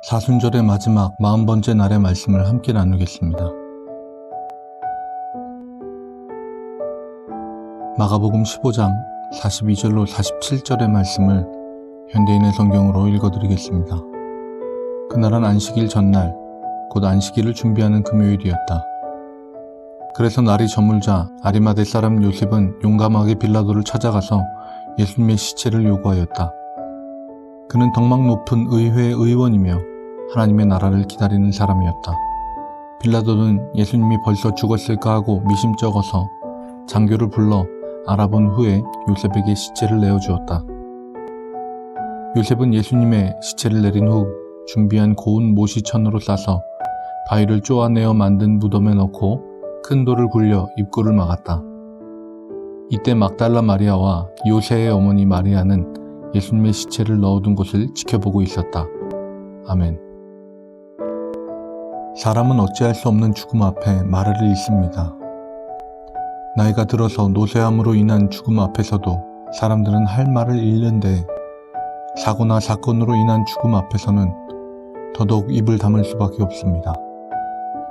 사순절의 마지막 40번째 날의 말씀을 함께 나누겠습니다. 마가복음 15장 42절로 47절의 말씀을 현대인의 성경으로 읽어드리겠습니다. 그날은 안식일 전날, 곧 안식일을 준비하는 금요일이었다. 그래서 날이 저물자 아리마대 사람 요셉은 용감하게 빌라도를 찾아가서 예수님의 시체를 요구하였다. 그는 덕망 높은 의회의 의원이며 하나님의 나라를 기다리는 사람이었다. 빌라도는 예수님이 벌써 죽었을까 하고 미심쩍어서 장교를 불러 알아본 후에 요셉에게 시체를 내어주었다. 요셉은 예수님의 시체를 내린 후 준비한 고운 모시천으로 싸서 바위를 쪼아내어 만든 무덤에 넣고 큰 돌을 굴려 입구를 막았다. 이때 막달라 마리아와 요새의 어머니 마리아는 예수님의 시체를 넣어둔 곳을 지켜보고 있었다. 아멘. 사람은 어찌할 수 없는 죽음 앞에 말을 잃습니다. 나이가 들어서 노쇠함으로 인한 죽음 앞에서도 사람들은 할 말을 잃는데 사고나 사건으로 인한 죽음 앞에서는 더더욱 입을 다물 수밖에 없습니다.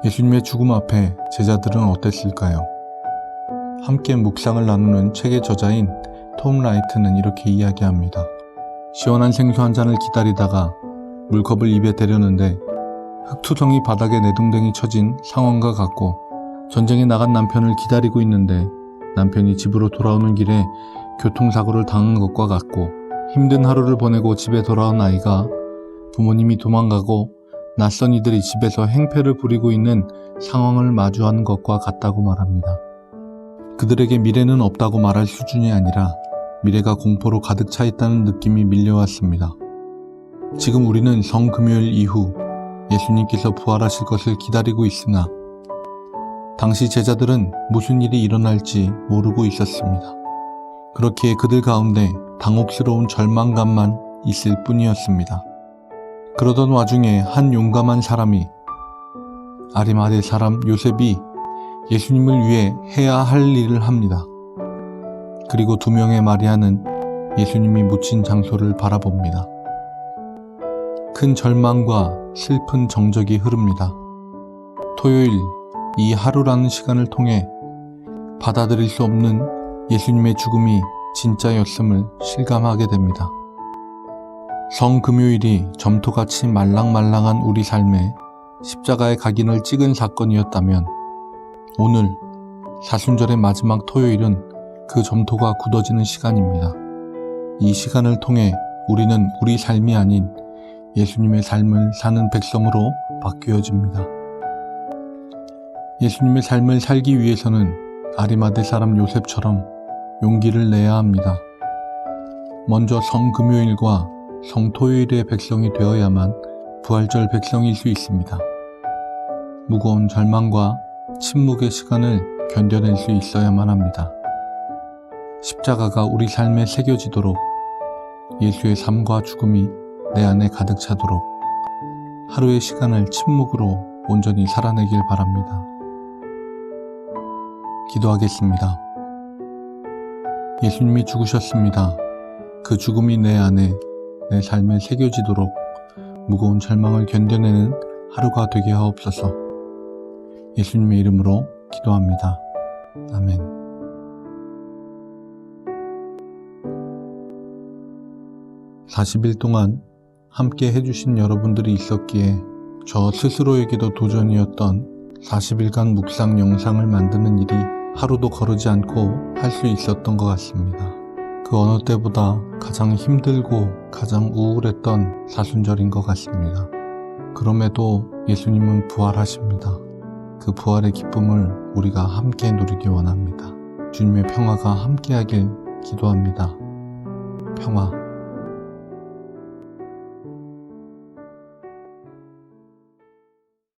예수님의 죽음 앞에 제자들은 어땠을까요? 함께 묵상을 나누는 책의 저자인 톰 라이트는 이렇게 이야기합니다. 시원한 생수 한 잔을 기다리다가 물컵을 입에 대려는데 흙투성이 바닥에 내동댕이 쳐진 상황과 같고, 전쟁에 나간 남편을 기다리고 있는데 남편이 집으로 돌아오는 길에 교통사고를 당한 것과 같고, 힘든 하루를 보내고 집에 돌아온 아이가 부모님이 도망가고 낯선 이들이 집에서 행패를 부리고 있는 상황을 마주하는 것과 같다고 말합니다. 그들에게 미래는 없다고 말할 수준이 아니라 미래가 공포로 가득 차 있다는 느낌이 밀려왔습니다. 지금 우리는 성금요일 이후 예수님께서 부활하실 것을 기다리고 있으나 당시 제자들은 무슨 일이 일어날지 모르고 있었습니다. 그렇기에 그들 가운데 당혹스러운 절망감만 있을 뿐이었습니다. 그러던 와중에 한 용감한 사람이, 아리마대 사람 요셉이 예수님을 위해 해야 할 일을 합니다. 그리고 2명의 마리아는 예수님이 묻힌 장소를 바라봅니다. 큰 절망과 슬픈 정적이 흐릅니다. 토요일, 이 하루라는 시간을 통해 받아들일 수 없는 예수님의 죽음이 진짜였음을 실감하게 됩니다. 성금요일이 점토같이 말랑말랑한 우리 삶에 십자가의 각인을 찍은 사건이었다면, 오늘 사순절의 마지막 토요일은 그 점토가 굳어지는 시간입니다. 이 시간을 통해 우리는 우리 삶이 아닌 예수님의 삶을 사는 백성으로 바뀌어집니다. 예수님의 삶을 살기 위해서는 아리마대 사람 요셉처럼 용기를 내야 합니다. 먼저 성금요일과 성토요일의 백성이 되어야만 부활절 백성일 수 있습니다. 무거운 절망과 침묵의 시간을 견뎌낼 수 있어야만 합니다. 십자가가 우리 삶에 새겨지도록, 예수의 삶과 죽음이 내 안에 가득 차도록 하루의 시간을 침묵으로 온전히 살아내길 바랍니다. 기도하겠습니다. 예수님이 죽으셨습니다. 그 죽음이 내 안에, 내 삶에 새겨지도록 무거운 절망을 견뎌내는 하루가 되게 하옵소서. 예수님의 이름으로 기도합니다. 아멘. (40일) 동안 함께 해주신 여러분들이 있었기에 저 스스로에게도 도전이었던 40일간 묵상 영상을 만드는 일이 하루도 거르지 않고 할 수 있었던 것 같습니다. 그 어느 때보다 가장 힘들고 가장 우울했던 사순절인 것 같습니다. 그럼에도 예수님은 부활하십니다. 그 부활의 기쁨을 우리가 함께 누리기 원합니다. 주님의 평화가 함께하길 기도합니다. 평화.